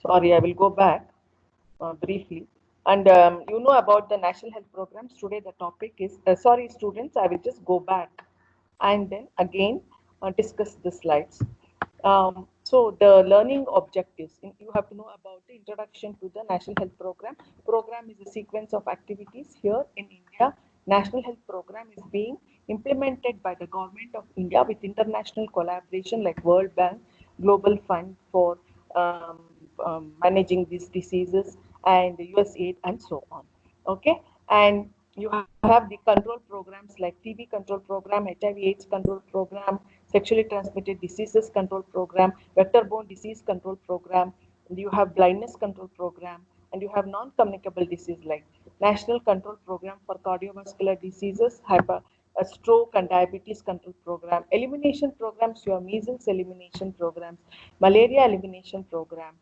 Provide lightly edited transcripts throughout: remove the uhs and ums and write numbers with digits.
Sorry, I will go back briefly. And you know about the national health programs. Today the topic is, sorry students, I will just go back and then again discuss the slides. So the learning objectives, you have to know about the introduction to the National Health Program. Program is a sequence of activities. Here in India, National Health Program is being implemented by the Government of India with international collaboration like World Bank, Global Fund for managing these diseases, and USAID and so on. Okay, and you have the control programs like TB control program, HIV/AIDS control program, sexually transmitted diseases control program, vector-borne disease control program. You have blindness control program, and you have non-communicable disease like National Control Program for cardiovascular diseases, stroke and diabetes control program, elimination programs. You have measles elimination programs, malaria elimination program,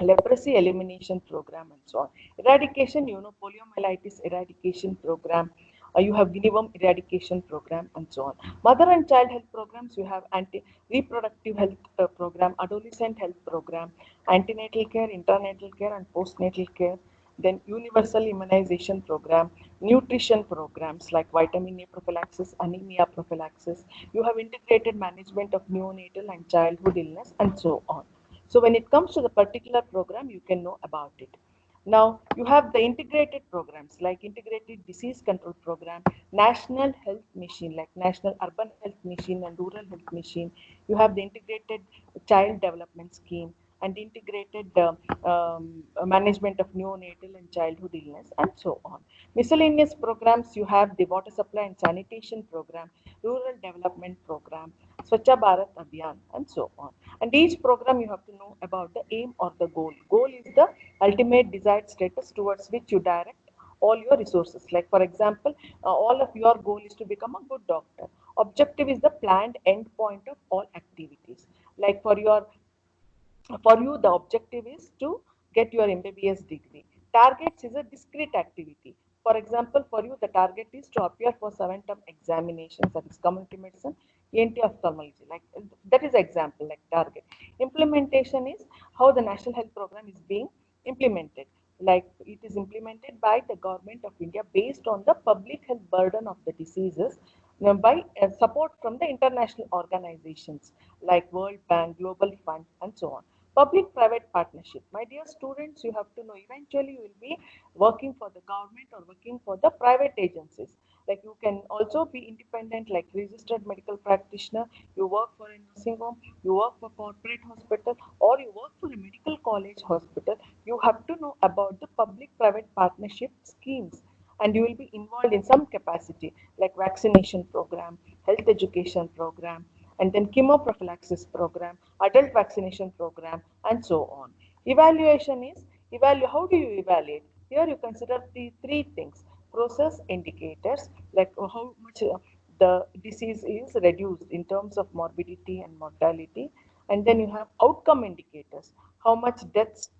leprosy elimination program, and so on. Eradication, you know, poliomyelitis eradication program. You have guinea worm eradication program, and so on. Mother and child health programs, you have anti-reproductive health program, adolescent health program, antenatal care, internatal care, and postnatal care. Then universal immunization program, nutrition programs like vitamin A prophylaxis, anemia prophylaxis. You have integrated management of neonatal and childhood illness, and so on. So when it comes to the particular program, you can know about it. Now you have the integrated programs like integrated disease control program, national health mission like national urban health mission and rural health mission. You have the integrated child development scheme and integrated management of neonatal and childhood illness, and so on. Miscellaneous programs, you have the water supply and sanitation program, rural development program, Swachha Bharat Abhiyan, and so on. And each program you have to know about the aim or the goal. Goal is the ultimate desired status towards which you direct all your resources. Like for example, all of your goal is to become a good doctor. Objective is the planned end point of all activities. Like for you, the objective is to get your MBBS degree. Targets is a discrete activity. For example, for you, the target is to appear for 7 term examinations, that is community medicine, ENT ophthalmology. Like that is example, like target. Implementation is how the national health program is being implemented. Like it is implemented by the government of India based on the public health burden of the diseases, by support from the international organizations like World Bank, Global Fund, and so on. Public-private partnership. My dear students, you have to know eventually you will be working for the government or working for the private agencies. Like you can also be independent, like registered medical practitioner. You work for a nursing home, you work for corporate hospital, or you work for a medical college hospital. You have to know about the public-private partnership schemes, and you will be involved in some capacity like vaccination program, health education program, and then chemoprophylaxis program, adult vaccination program, and so on. Evaluation is how do you evaluate? Here you consider the three things: process indicators, like how much the disease is reduced in terms of morbidity and mortality, and then you have outcome indicators, how much deaths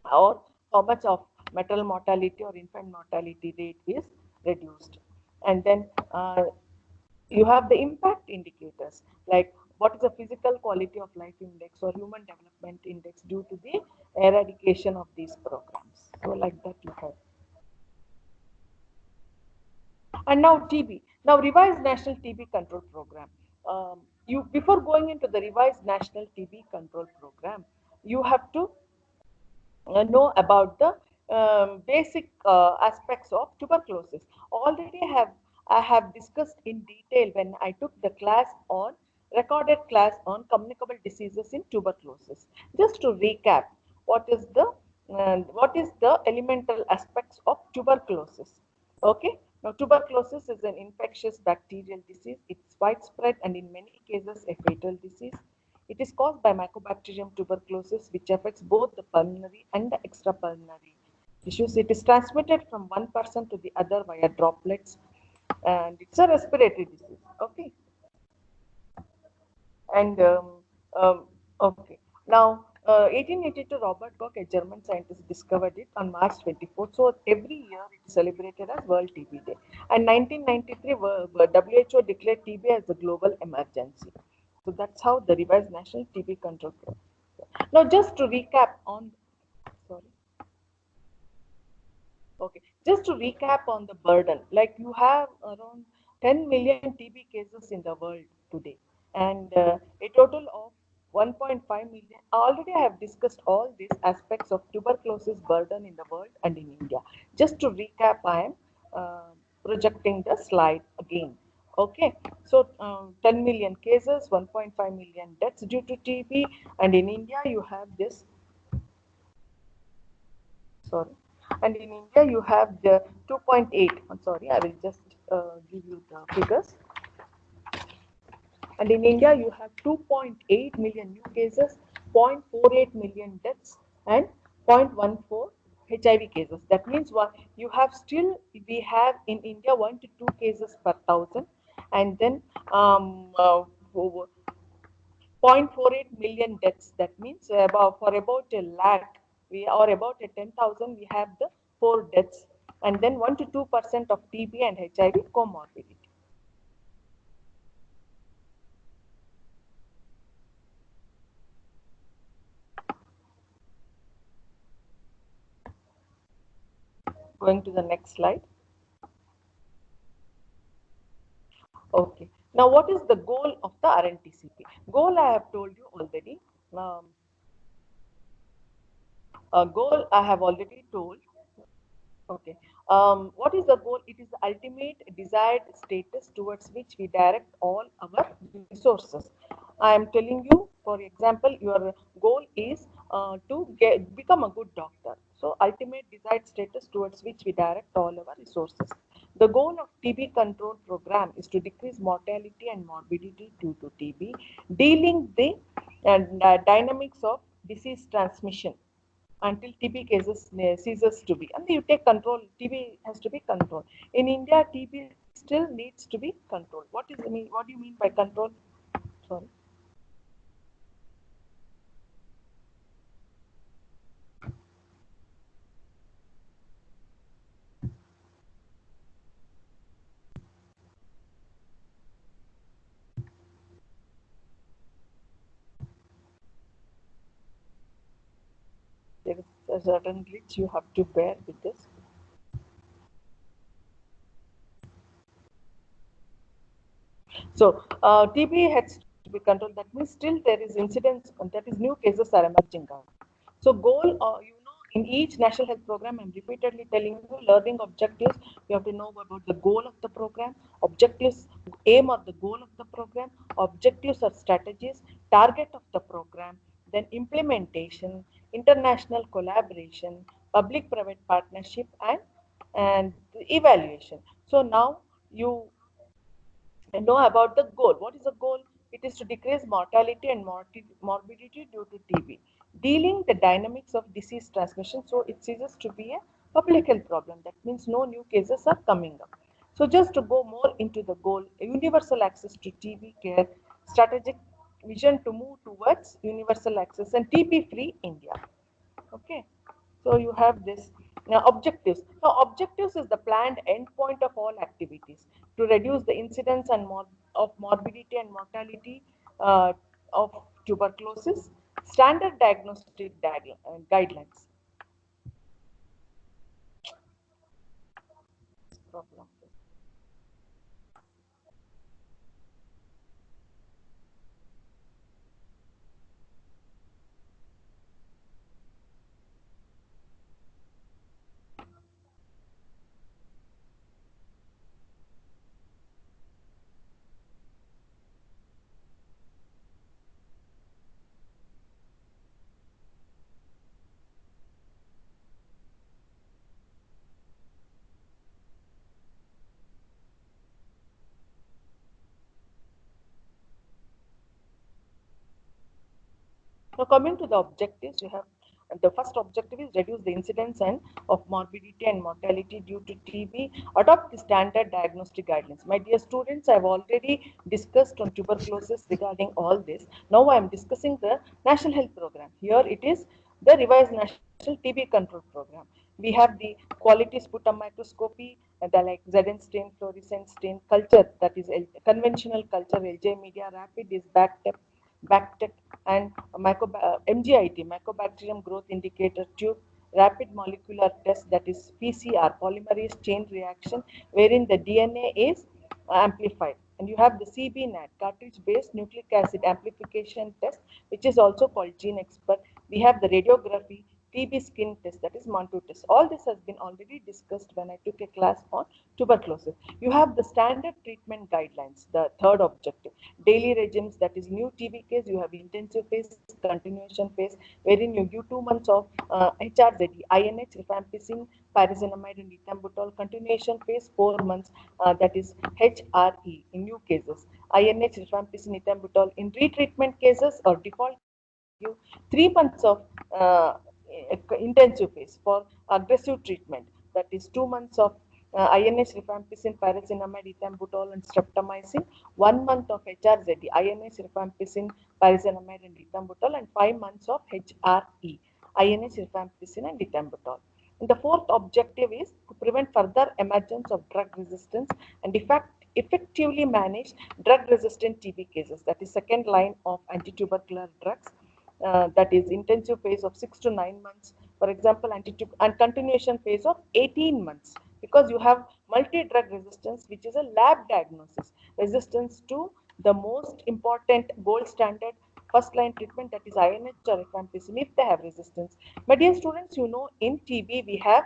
or how much of maternal mortality or infant mortality rate is reduced. And then you have the impact indicators, like what is the physical quality of life index or human development index due to the eradication of these programs. So like that you have. And now TB. Now revised national TB control program. You before going into the revised national TB control program, you have to know about the basic aspects of tuberculosis. Already I have discussed in detail when I took the class on recorded class on communicable diseases in tuberculosis. Just to recap, what is the elemental aspects of tuberculosis? Okay. Now, tuberculosis is an infectious bacterial disease. It's widespread and in many cases a fatal disease. It is caused by Mycobacterium tuberculosis, which affects both the pulmonary and the extrapulmonary tissues. It is transmitted from one person to the other via droplets, and it's a respiratory disease. Okay, and okay. Now, 1882, Robert Koch, a German scientist, discovered it on March 24th. So every year it is celebrated as World TB Day. And 1993, WHO declared TB as a global emergency. So that's how the revised national TB control program. Now, just to recap on, sorry. Okay, just to recap on the burden, like you have around 10 million TB cases in the world today, and a total of 1.5 million. Already, I have discussed all these aspects of tuberculosis burden in the world and in India. Just to recap, I am uh, projecting the slide again. Okay, so 10 million cases, 1.5 million deaths due to TB, and in India, you have this, sorry, and in India you have the 2.8. I'm sorry, I will just give you the figures. And in India you have 2.8 million new cases, 0.48 million deaths, and 0.14 HIV cases. That means what you have still, we have in India 1 to 2 cases per thousand, and then over 0.48 million deaths. That means about for about a lakh, we or about a 10,000, we have the 4 deaths, and then 1 to 2% of TB and HIV comorbidity. Going to the next slide. Okay. Now, what is the goal of the RNTCP? Goal I have told you already. Um, Goal I have already told. Okay. What is the goal? It is the ultimate desired status towards which we direct all our resources. I am telling you, for example, your goal is become a good doctor. So, ultimate desired status towards which we direct all our resources. The goal of TB control program is to decrease mortality and morbidity due to TB, dealing the dynamics of disease transmission until TB cases ceases to be. And you take control, TB has to be controlled. In India, TB still needs to be controlled. What do you mean by control? Sorry. There is a certain glitch, you have to bear with this. So TB has to be controlled. That means still there is incidence, that is new cases are emerging out. So goal, in each national health program, I'm repeatedly telling you learning objectives. You have to know about the goal of the program, objectives, aim or the goal of the program, objectives or strategies, target of the program, then implementation, international collaboration, public-private partnership, and evaluation. So now you and know about the goal. What is the goal? It is to decrease mortality and morbidity due to TB, dealing the dynamics of disease transmission. So it ceases to be a public health problem. That means no new cases are coming up. So just to go more into the goal, universal access to TB care, strategic vision to move towards universal access and TB-free India. Okay, so you have this. Now objectives. Now objectives is the planned endpoint of all activities to reduce the incidence and of morbidity and mortality uh, of tuberculosis. Standard diagnostic guidelines. Problem. Now, coming to the objectives, you have the first objective is reduce the incidence and of morbidity and mortality due to TB. Adopt the standard diagnostic guidelines. My dear students, I have already discussed on tuberculosis regarding all this. Now I am discussing the National Health Program. Here it is the revised National TB Control Program. We have the quality sputum microscopy, the like ZN stain, fluorescent stain, culture, that is conventional culture, LJ media, rapid is backtech, and MGIT, Mycobacterium Growth Indicator Tube, rapid molecular test, that is PCR, polymerase chain reaction, wherein the DNA is amplified. And you have the CBNAT, cartridge-based nucleic acid amplification test, which is also called Gene Expert. We have the radiography, TB skin test, that is Mantoux test. All this has been already discussed when I took a class on tuberculosis. You have the standard treatment guidelines, the third objective, daily regimes, that is new TB case, you have intensive phase, continuation phase, wherein you give 2 months of HRZD, INH, rifampicin, pyrazinamide, and ethambutol. Continuation phase 4 months, that is HRE in new cases. INH, rifampicin, ethambutol. In retreatment cases or default cases, you give 3 months of uh, intensive phase for aggressive treatment. That is 2 months of INH, rifampicin, pyrazinamide, ethambutol, and streptomycin. 1 month of HRZD, INH, rifampicin, pyrazinamide, and ethambutol, and 5 months of HRE, INH, rifampicin, and ethambutol. And the fourth objective is to prevent further emergence of drug resistance and effectively manage drug-resistant TB cases. That is second line of anti-tubercular drugs. That is intensive phase of 6 to 9 months. For example, and continuation phase of 18 months, because you have multi-drug resistance, which is a lab diagnosis, resistance to the most important gold standard first line treatment, that is INH or rifampicin, if they have resistance. My dear students, you know in TB we have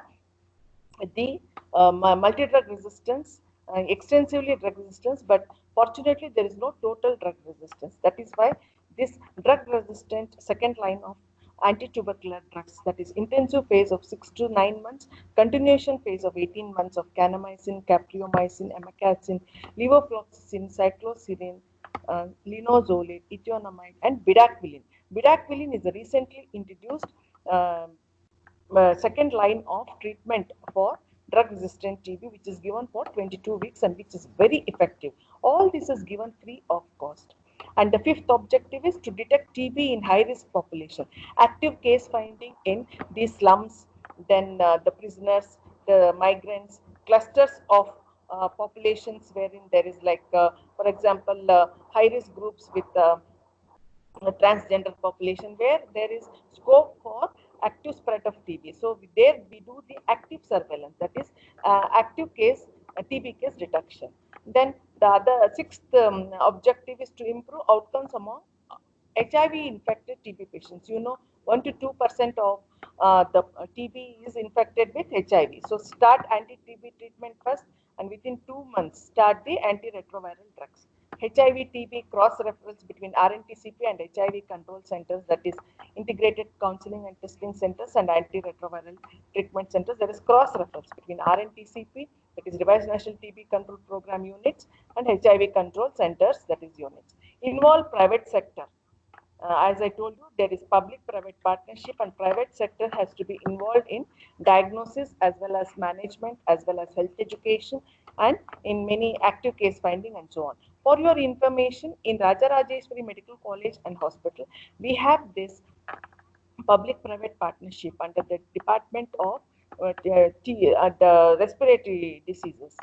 the multi-drug resistance, extensively drug resistance, but fortunately there is no total drug resistance. That is why this drug resistant second line of anti-tubercular drugs, that is intensive phase of 6 to 9 months, continuation phase of 18 months of kanamycin, capreomycin, amikacin, levofloxacin, cycloserine, linozolid, ethionamide, and bedaquiline. Bedaquiline is a recently introduced um second line of treatment for drug resistant TB, which is given for 22 weeks and which is very effective. All this is given free of cost. And the fifth objective is to detect TB in high risk population. Active case finding in these slums, then the prisoners, the migrants, clusters of populations wherein there is like, for example, high risk groups with transgender population, where there is scope for active spread of TB. So there we do the active surveillance, that is active case TB case detection. Then the other sixth objective is to improve outcomes among HIV infected TB patients. You know, 1 to 2% of the TB is infected with HIV. So start anti-TB treatment first, and within 2 months start the antiretroviral drugs. HIV TB cross referrals between RNTCP and HIV control centers, that is integrated counseling and testing centers, and antiretroviral treatment centers. There is cross referrals between RNTCP, that is revised national TB control program units, and HIV control centers, that is units. Involve private sector. As I told you, there is public-private partnership, and private sector has to be involved in diagnosis as well as management, as well as health education, and in many active case finding and so on. For your information, in Rajarajeshwari Medical College and Hospital, we have this public-private partnership under the Department of the Respiratory Diseases.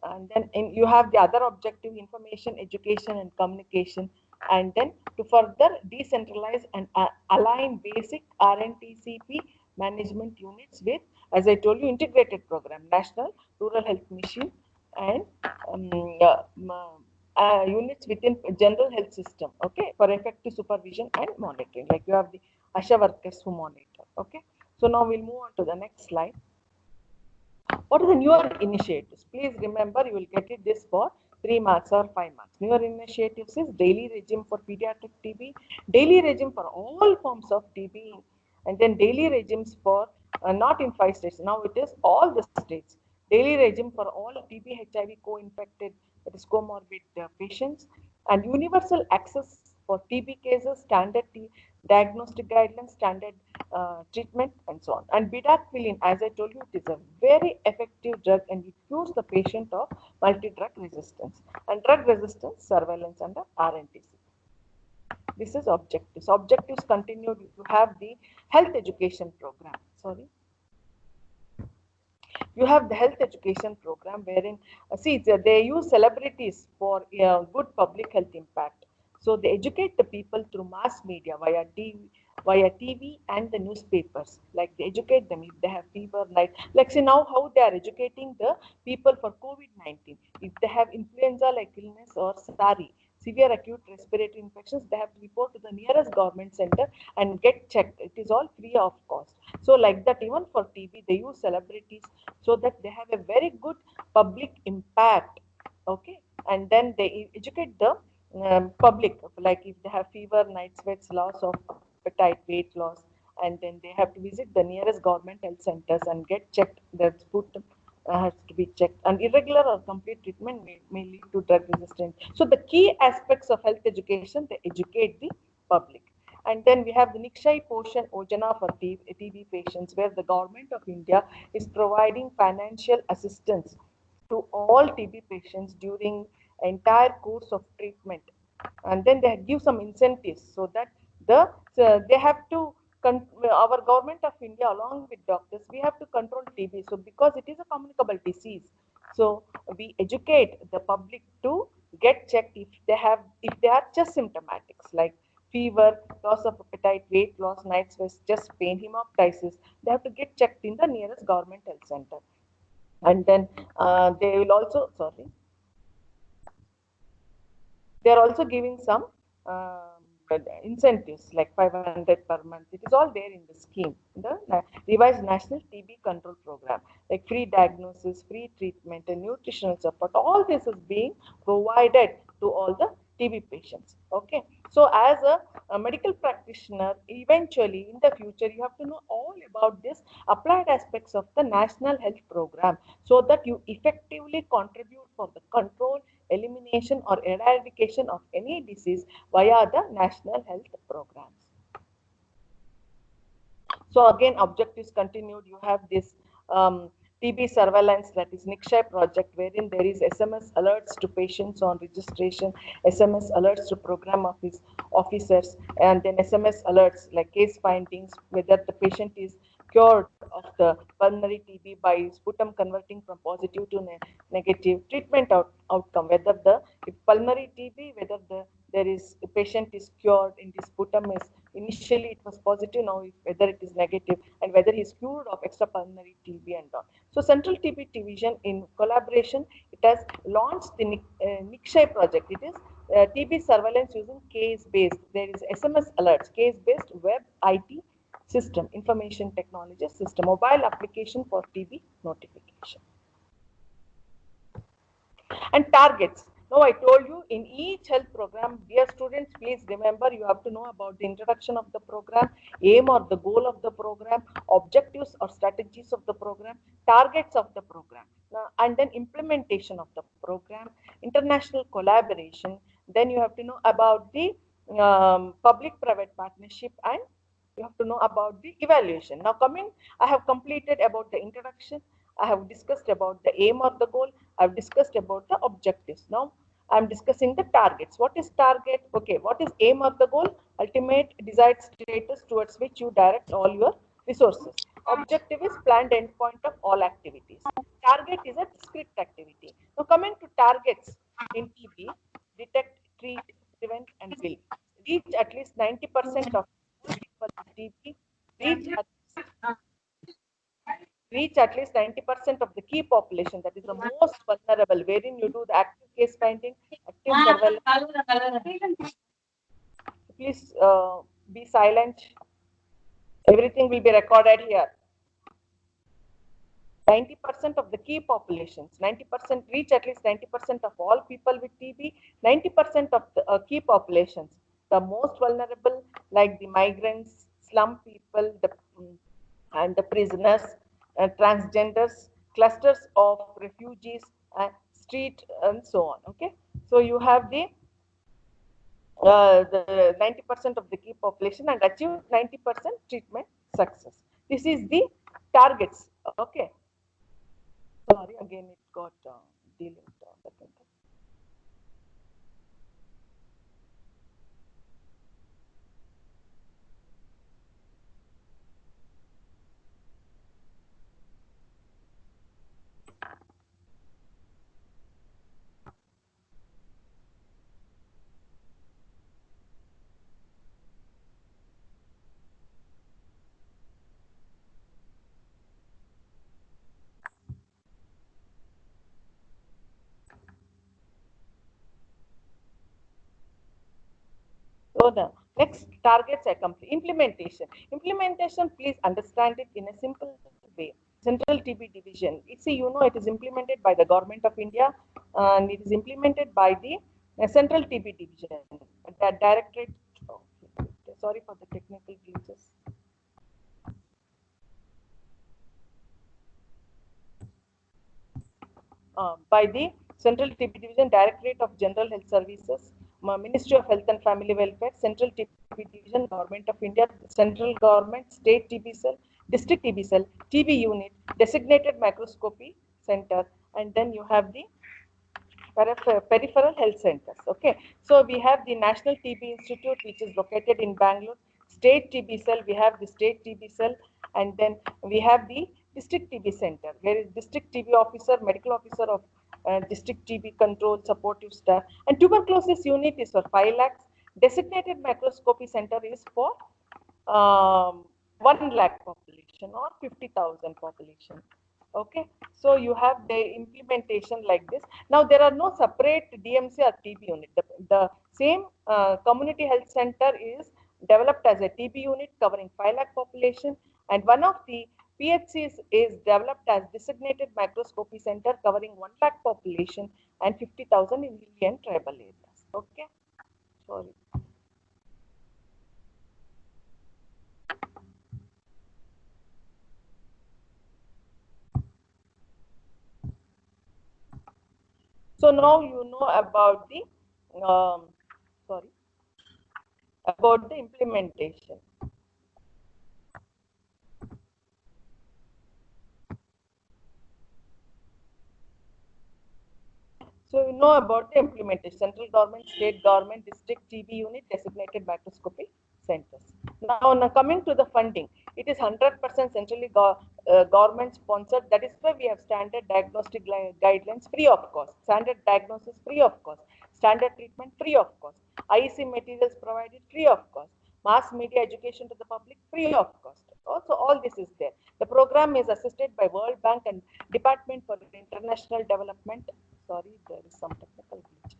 And then you have the other objective, information, education, and communication. And then to further decentralize and align basic RNTCP management units with, as I told you, integrated program, National Rural Health Mission, and units within general health system, okay, for effective supervision and monitoring. Like you have the ASHA workers who monitor, okay. So now we'll move on to the next slide. What are the newer initiatives? Please remember, you will get it this for 3 marks or 5 marks. Newer initiatives is daily regime for pediatric TB, daily regime for all forms of TB, and then daily regimes for not in 5 states. Now it is all the states. Daily regime for all TB HIV co-infected, that is comorbid patients, and universal access for TB cases, standard diagnostic guidelines, standard treatment, and so on. And bedaquiline, as I told you, it is a very effective drug, and it cures the patient of multi-drug resistance and drug resistance surveillance under RNTC. This is objectives. Objectives continued. You have the health education program. Sorry. You have the health education program wherein, see, they use celebrities for good public health impact. So they educate the people through mass media via TV and the newspapers. Like they educate them if they have fever, like see now how they are educating the people for COVID-19. If they have influenza like illness or SARI, severe acute respiratory infections, they have to report to the nearest government center and get checked. It is all free of cost. So like that, even for TB, they use celebrities so that they have a very good public impact. Okay, and then they educate the public, like if they have fever, night sweats, loss of appetite, weight loss, and then they have to visit the nearest government health centers and get checked. Their sputum has to be checked, and irregular or complete treatment may lead to drug resistance. So the key aspects of health education, they educate the public. And then we have the Nikshay Poshan Ojana for TB patients, where the government of India is providing financial assistance to all TB patients during entire course of treatment. And then they give some incentives so that they have to our government of India along with doctors, we have to control TB. So because it is a communicable disease, so we educate the public to get checked if they are just symptomatics like fever, loss of appetite, weight loss, night sweats, chest pain, hemoptysis. They have to get checked in the nearest government health center. And then they will also, sorry, they are also giving some incentives like 500 per month. It is all there in the scheme, the revised national TB control program, like free diagnosis, free treatment, and nutritional support. All this is being provided to all the TB patients. Okay, so as a medical practitioner, eventually in the future, you have to know all about this applied aspects of the national health program so that you effectively contribute for the control, elimination, or eradication of any disease via the national health programs. So again, objectives continued. You have this TB surveillance, that is Nikshay project, wherein there is SMS alerts to patients on registration, SMS alerts to program officers, and then SMS alerts like case findings, whether the patient is cured of the pulmonary TB by sputum converting from positive to negative, treatment outcome, whether the if pulmonary TB, whether there is a patient is cured in the sputum is initially it was positive, now whether it is negative, and whether he is cured of extrapulmonary TB and all. So Central TB Division in collaboration, it has launched the Nikshay project. It is TB surveillance using case based. There is SMS alerts, case based web IT system, information technology system, mobile application for TB notification. And targets. Now I told you in each health program, dear students, please remember you have to know about the introduction of the program, aim or the goal of the program, objectives or strategies of the program, targets of the program, and then implementation of the program, international collaboration. Then you have to know about the public-private partnership, and you have to know about the evaluation. Now coming, I have completed about the introduction. I have discussed about the aim or the goal. I've discussed about the objectives. Now I'm discussing the targets. What is target? Okay, what is aim or the goal? Ultimate desired status towards which you direct all your resources. Objective is planned endpoint of all activities. Target is a discrete activity. Now coming to targets in TB, detect, treat, prevent, and build. Reach at least 90% of all people with TB. Reach at reach at least 90% of the key population, that is the most vulnerable, wherein you do the active case finding, active surveillance. Please be silent. Everything will be recorded here. 90% of the key populations, 90% reach at least 90% of all people with TB, 90% of the key populations, the most vulnerable like the migrants, slum people, and the prisoners, transgenders, clusters of refugees, street, and so on. Okay, so you have the 90% of the key population and achieve 90% treatment success. This is the targets. Okay. Sorry, again it got delayed. Second. So the next targets are complete. Implementation. Implementation, please understand it in a simple way. Central TB division. It is implemented by the government of India, and it is implemented by the Central TB division. The directorate. Oh, sorry for the technical glitches. By the Central TB Division, Directorate of General Health Services, Ministry of Health and Family Welfare, Central TB Division, Government of India, Central Government, State TB Cell, District TB Cell, TB Unit, Designated Microscopy Center, and then you have the peripheral health centers. Okay, so we have the National TB Institute, which is located in Bangalore. State TB cell, we have the state TB cell, and then we have the district TB center, where is district TB officer, medical officer of district TB control, supportive staff, and tuberculosis unit is for 5 lakhs. Designated microscopy center is for 1 lakh population or 50,000 population. Okay, so you have the implementation like this. Now there are no separate DMC or TB unit. The same community health center is developed as a TB unit covering 5 lakh population, and one of the PHCs is developed as designated microscopy center covering 1 lakh population and 50,000 in hilly and tribal areas. Okay, sorry. So now you know about the sorry about the implementation. So you know about the implementation. Central government, state government, district TB unit, designated microscopy centers. Now coming to the funding, it is 100% centrally government sponsored. That is why we have standard diagnostic guidelines free of cost, standard diagnosis free of cost, standard treatment free of cost, IEC materials provided free of cost, mass media education to the public free of cost. Also, all this is there. The program is assisted by World Bank and Department for International Development. Sorry, there is some technical glitch.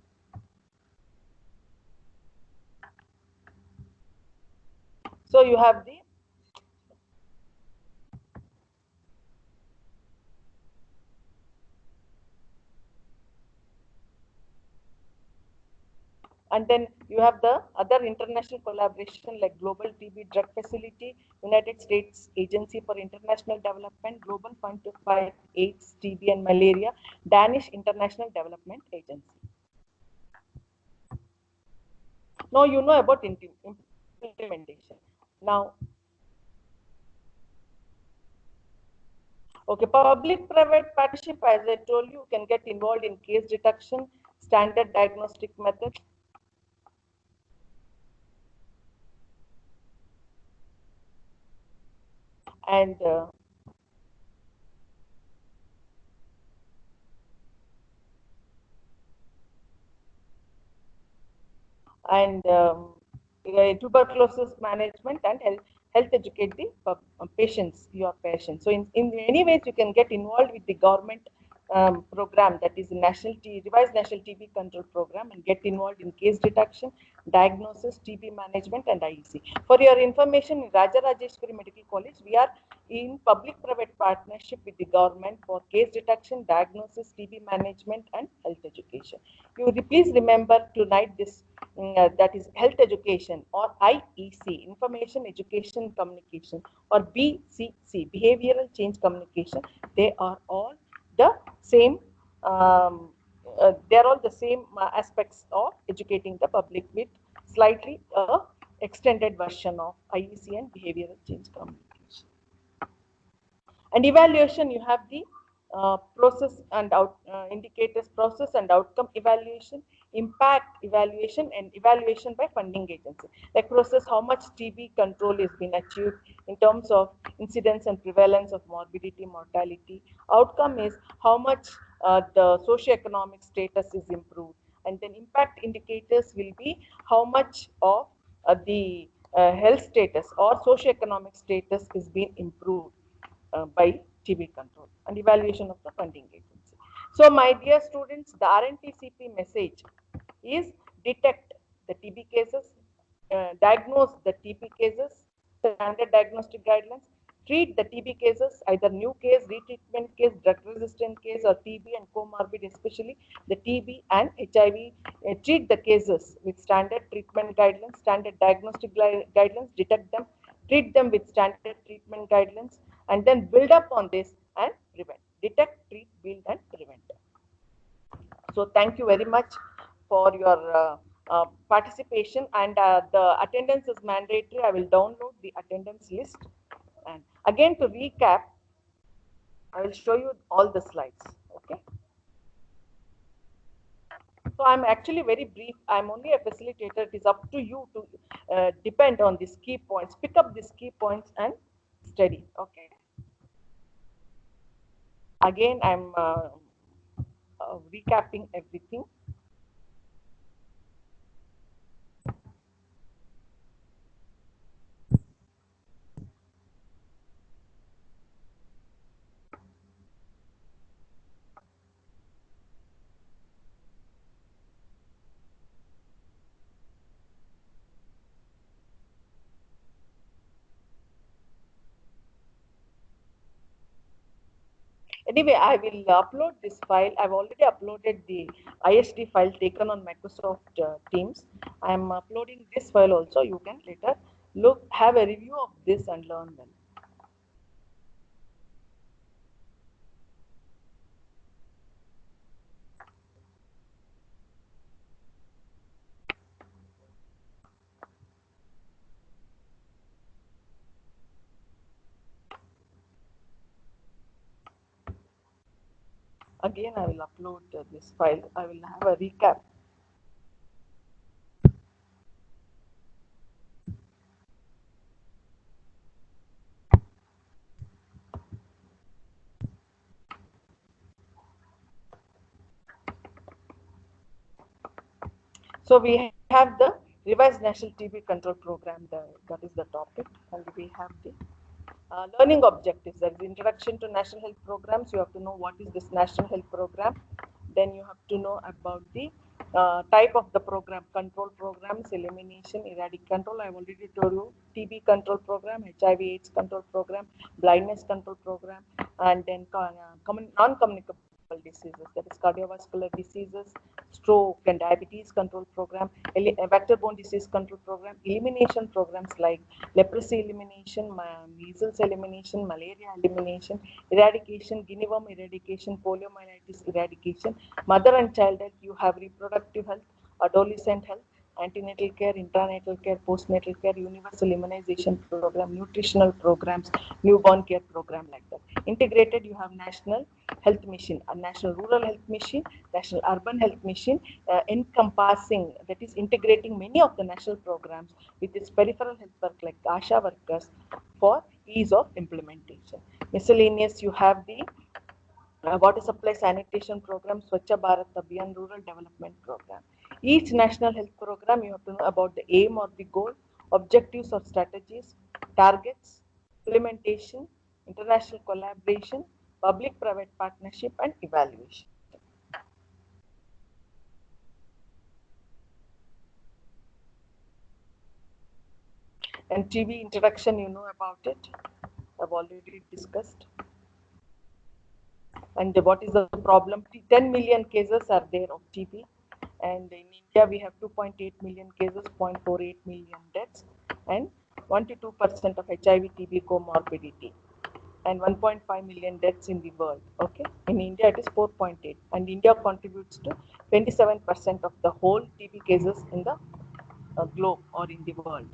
So you have the and then you have the other international collaboration like Global TB Drug Facility, United States Agency for International Development, Global Fund to Fight AIDS, TB and Malaria, Danish International Development Agency. Now you know about implementation. Now, okay, public-private partnership, as I told you, can get involved in case detection, standard diagnostic methods, and and tuberculosis management and health educate the patients, your patients. So in many ways, you can get involved with the government program, that is the revised national TB control program, and get involved in case detection, diagnosis, TB management, and IEC. For your information, in Rajarajeshwari Medical College, we are in public-private partnership with the government for case detection, diagnosis, TB management, and health education. You please remember tonight this that is health education, or IEC, information education communication, or BCC, behavioral change communication. They are all the same. They are all the same aspects of educating the public with slightly extended version of IEC and behavioral change communication. And evaluation, you have the process and indicators, process and outcome evaluation, impact evaluation, and evaluation by funding agency. Like process, how much TB control is being achieved in terms of incidence and prevalence of morbidity, mortality. Outcome is how much the socioeconomic status is improved. And then impact indicators will be how much of the health status or socioeconomic status is being improved by TB control, and evaluation of the funding agency. So my dear students, the Rntcp message is detect the TB cases, diagnose the TB cases, standard diagnostic guidelines, treat the TB cases, either new case, retreatment case, drug resistant case, or TB and comorbid, especially the TB and HIV. Treat the cases with standard treatment guidelines, standard diagnostic guidelines, detect them, treat them with standard treatment guidelines, and then build up on this and prevent. Detect, treat, build, and prevent. So thank you very much for your participation, and the attendance is mandatory. I will download the attendance list. And again, to recap, I will show you all the slides. Okay. So I'm actually very brief. I'm only a facilitator. It is up to you to depend on these key points. Pick up these key points and study. Okay. Again, I'm recapping everything. Anyway, I will upload this file. I've already uploaded the ISD file taken on Microsoft Teams. I'm uploading this file also. You can later look, have a review of this and learn well. Again, I will upload this file. I will have a recap. So we have the revised national TB control program. That is the topic, and we have the learning objectives. That is introduction to national health programs. You have to know what is this national health program. Then you have to know about the type of the program, control programs, elimination, eradic control. I've already told you TB control program, HIV/AIDS control program, blindness control program, and then non-communicable diseases, that is cardiovascular diseases, stroke and diabetes control program, vector-borne disease control program, elimination programs like leprosy elimination, measles elimination, malaria elimination, eradication, guinea worm eradication, poliomyelitis eradication, mother and child health. You have reproductive health, adolescent health, antenatal care, intranatal care, postnatal care, universal immunization program, nutritional programs, newborn care program, like that. Integrated, you have national health mission, a national rural health mission, national urban health mission, encompassing, that is integrating many of the national programs with its peripheral health work like ASHA workers for ease of implementation. Miscellaneous, you have the water supply sanitation program, Swachha Bharat Abhiyan rural development program. Each national health program, you have to know about the aim or the goal, objectives or strategies, targets, implementation, international collaboration, public-private partnership, and evaluation. And TB introduction, you know about it. I've already discussed. And what is the problem? 10 million cases are there of TB. And in India, we have 2.8 million cases, 0.48 million deaths, and 1 to 2% of HIV TB comorbidity, and 1.5 million deaths in the world. Okay, in India it is 4.8, and India contributes to 27% of the whole TB cases in the globe or in the world.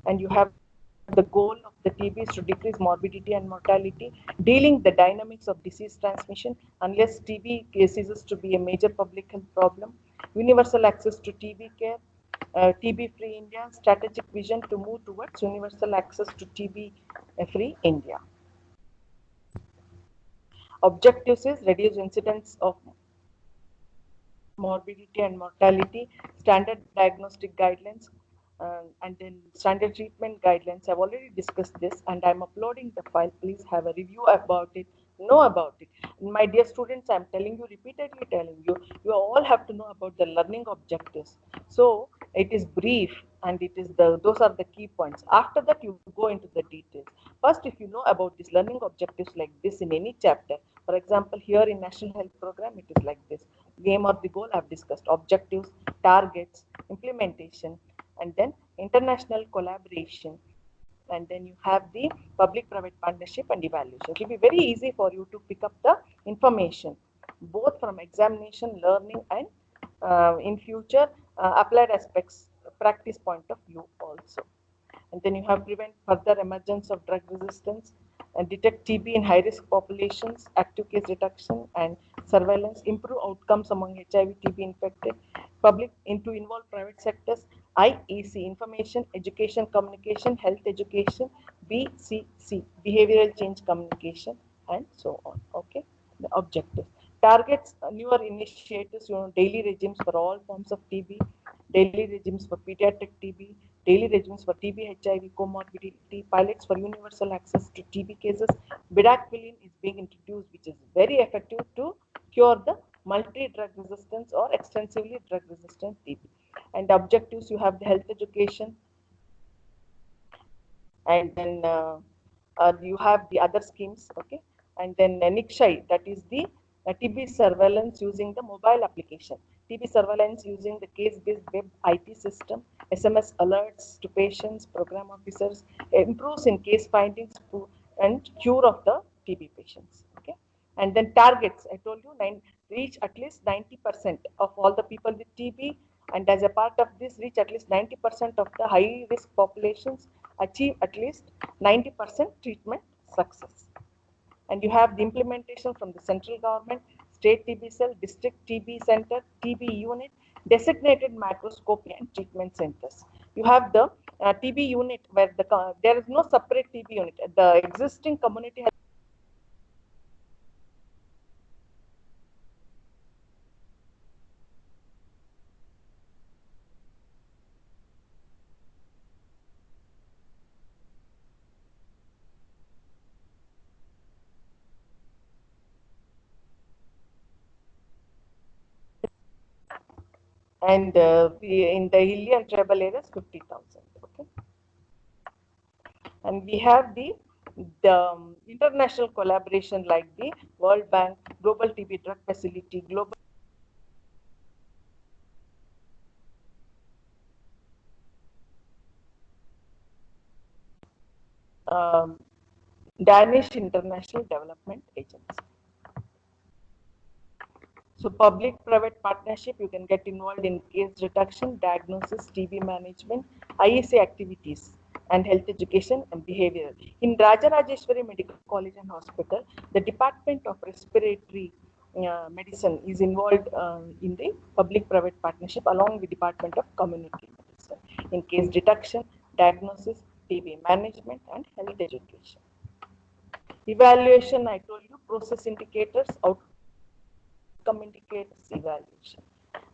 And you have the goal of the TB is to decrease morbidity and mortality, dealing the dynamics of disease transmission unless TB ceases to be a major public health problem, universal access to TB care, TB-free India, strategic vision to move towards universal access to TB-free India. Objectives is reduce incidence of morbidity and mortality, standard diagnostic guidelines, and then standard treatment guidelines. I've already discussed this, and I'm uploading the file. Please have a review about it, know about it. And my dear students, I'm telling you, repeatedly telling you, you all have to know about the learning objectives. So it is brief, and it is those are the key points. After that, you go into the details. First, if you know about these learning objectives like this in any chapter, for example, here in National Health Program, it is like this: game or the goal I've discussed, objectives, targets, implementation, and then international collaboration, and then you have the public-private partnership and evaluation. It will be very easy for you to pick up the information, both from examination, learning, and in future applied aspects, practice point of view also. And then you have prevent further emergence of drug resistance and detect TB in high risk populations, active case reduction and surveillance, improve outcomes among HIV TB infected, public into involve private sectors, IEC, information, education, communication, health education, BCC, behavioral change communication, and so on. Okay, the objectives. Targets newer initiatives, daily regimes for all forms of TB, daily regimes for pediatric TB, daily regimes for TB HIV comorbidity, pilots for universal access to TB cases. Bedaquiline is being introduced, which is very effective to cure the multi-drug resistance or extensively drug resistant TB. And objectives, you have the health education, and then you have the other schemes, okay, and then NICSHI, that is the TB surveillance using the mobile application, TB surveillance using the case-based web IT system, SMS alerts to patients, program officers, improves in case findings and cure of the TB patients, okay. And then targets, I told you, reach at least 90% of all the people with TB, and as a part of this, reach at least 90% of the high risk populations, achieve at least 90% treatment success. And you have the implementation from the central government, state TB cell, district TB center, TB unit, designated macroscopy and treatment centers. You have the TB unit where there is no separate TB unit. The existing community has and in the hilly and tribal areas 50,000. Okay, and we have the international collaboration like the World Bank, Global TB Drug Facility, Global um, Danish International Development Agency. So public-private partnership, you can get involved in case reduction, diagnosis, TB management, IEC activities, and health education and behavioral. In Rajarajeshwari Medical College and Hospital, the Department of Respiratory Medicine is involved in the public-private partnership along with Department of Community Medicine in case detection, diagnosis, TB management, and health education. Evaluation, I told you, process indicators, outcome indicators, evaluation.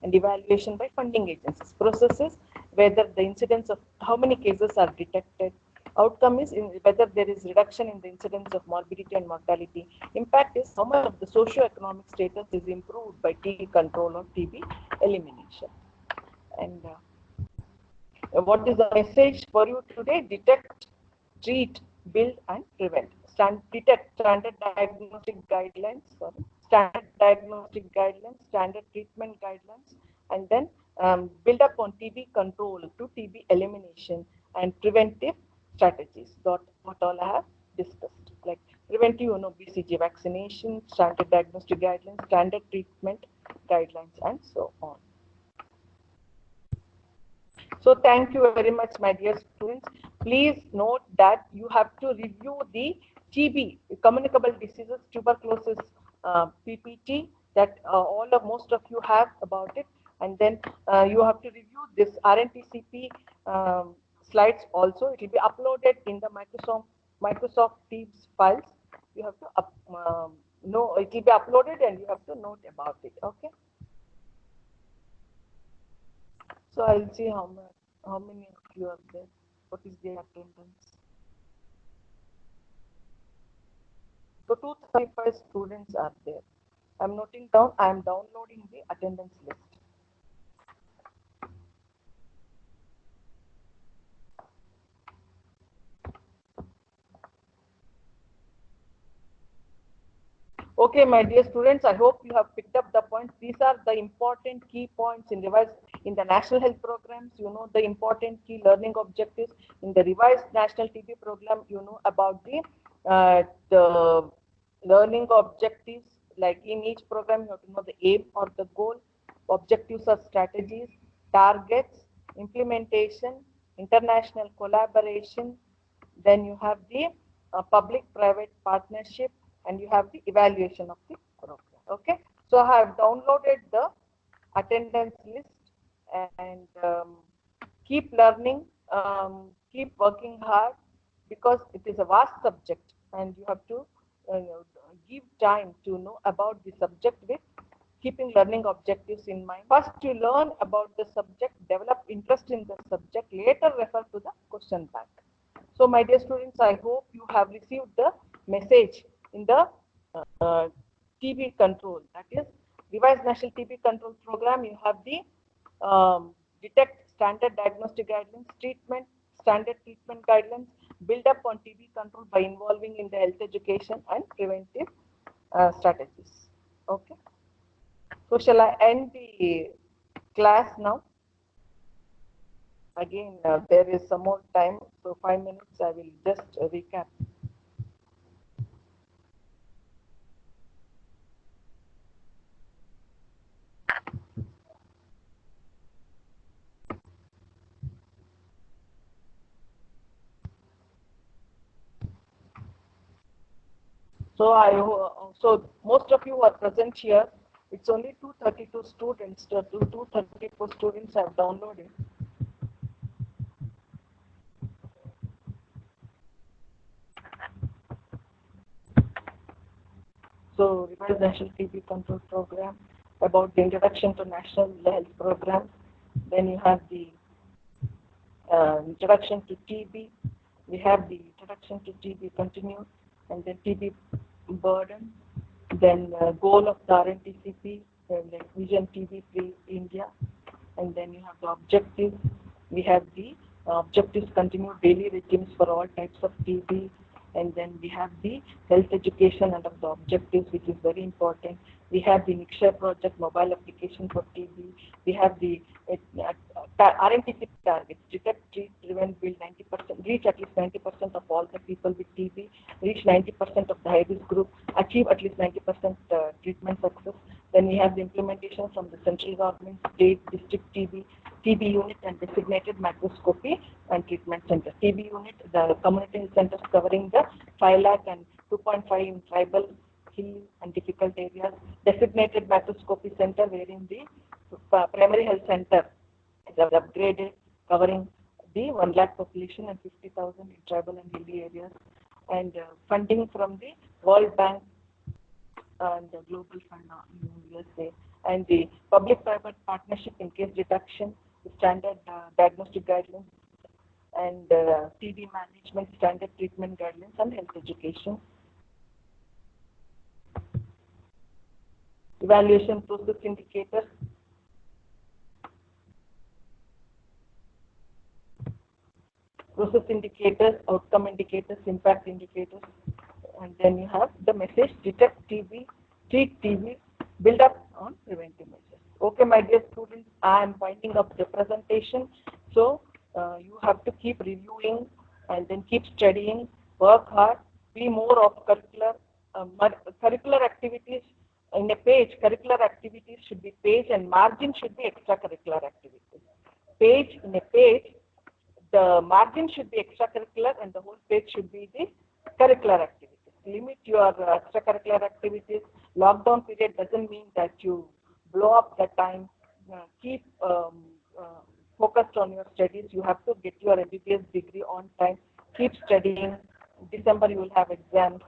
And evaluation by funding agencies. Processes, whether the incidence of how many cases are detected. Outcome is whether there is reduction in the incidence of morbidity and mortality. Impact is how much of the socio-economic status is improved by TB control or TB elimination. And what is the message for you today? Detect, treat, build, and prevent. Detect standard diagnostic guidelines, standard diagnostic guidelines, standard treatment guidelines, and then build up on TB control to TB elimination and preventive strategies. What all I have discussed, like preventive, BCG vaccination, standard diagnostic guidelines, standard treatment guidelines, and so on. So thank you very much, my dear students. Please note that you have to review the TB, communicable diseases, tuberculosis PPT that most of you have about it. And then you have to review this Rntcp slides also. It will be uploaded in the Microsoft Teams files. You have to know, it will be uploaded and you have to note about it. Okay. So I'll see how many of you are there. What is the attendance? So 235 students are there. I'm noting down. I am downloading the attendance list. Okay, my dear students, I hope you have picked up the points. These are the important key points in revised in the national health programs. You know the important key learning objectives in the revised national TB program. You know about the learning objectives. Like in each program, you have to know the aim or the goal, objectives or strategies, targets, implementation, international collaboration. Then you have the public-private partnership, and you have the evaluation of the program. Okay, so I have downloaded the attendance list, and keep learning, keep working hard, because it is a vast subject, and you have to give time to know about the subject with keeping learning objectives in mind. First, you learn about the subject, develop interest in the subject, later refer to the question bank. So, my dear students, I hope you have received the message in the TB control, that is revised national TB control program. You have the detect standard diagnostic guidelines, treatment standard treatment guidelines, build up on TB control by involving in the health education and preventive strategies. Okay. So shall I end the class now? Again, there is some more time, so 5 minutes. I will just recap. So most of you are present here. It's only 232 students. 234 students have downloaded. So revised national TB control program, about the introduction to national health program. Then you have the introduction to TB. We have the introduction to TB continued, and then TB burden. Then goal of the Rntcp, like Vision TB Free India. And then you have the objectives. We have the objectives continue daily regimes for all types of TB. And then we have the health education under the objectives, which is very important. We have the Nikshay project, mobile application for TB. We have the RNTCP targets, detect, treat, prevent, build 90%, reach at least 90% of all the people with TB, reach 90% of the high risk group, achieve at least 90% treatment success. Then we have the implementation from the central government, state, district TB unit and designated microscopy and treatment center. TB unit, the community health centers covering the 5 lakh and 2.5 in tribal, hill and difficult areas. Designated microscopy center wherein the primary health center is upgraded, covering the 1 lakh population and 50,000 in tribal and hilly areas. And funding from the World Bank and the Global Fund in USA, and the public-private partnership in case detection, standard diagnostic guidelines, and TB management, standard treatment guidelines, and health education. Evaluation process indicators. Process indicators, outcome indicators, impact indicators, and then you have the message: detect TB, treat TB, build up on preventive measures. Okay, my dear students, I am winding up the presentation. So you have to keep reviewing and then keep studying, work hard, be more of curricular activities. In a page, curricular activities should be page, and margin should be extracurricular activities. Page, in a page, the margin should be extracurricular and the whole page should be the curricular activities. Limit your extracurricular activities. Lockdown period doesn't mean that you blow up the time. Keep focused on your studies. You have to get your MBBS degree on time. Keep studying. December you will have exams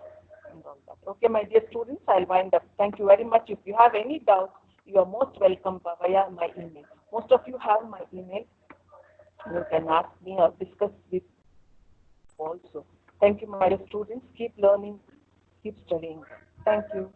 and all that. Okay, my dear students, I'll wind up. Thank you very much. If you have any doubts, you are most welcome via my email. Most of you have my email. You can ask me or discuss with also. Thank you, my dear students. Keep learning, keep studying. Thank you.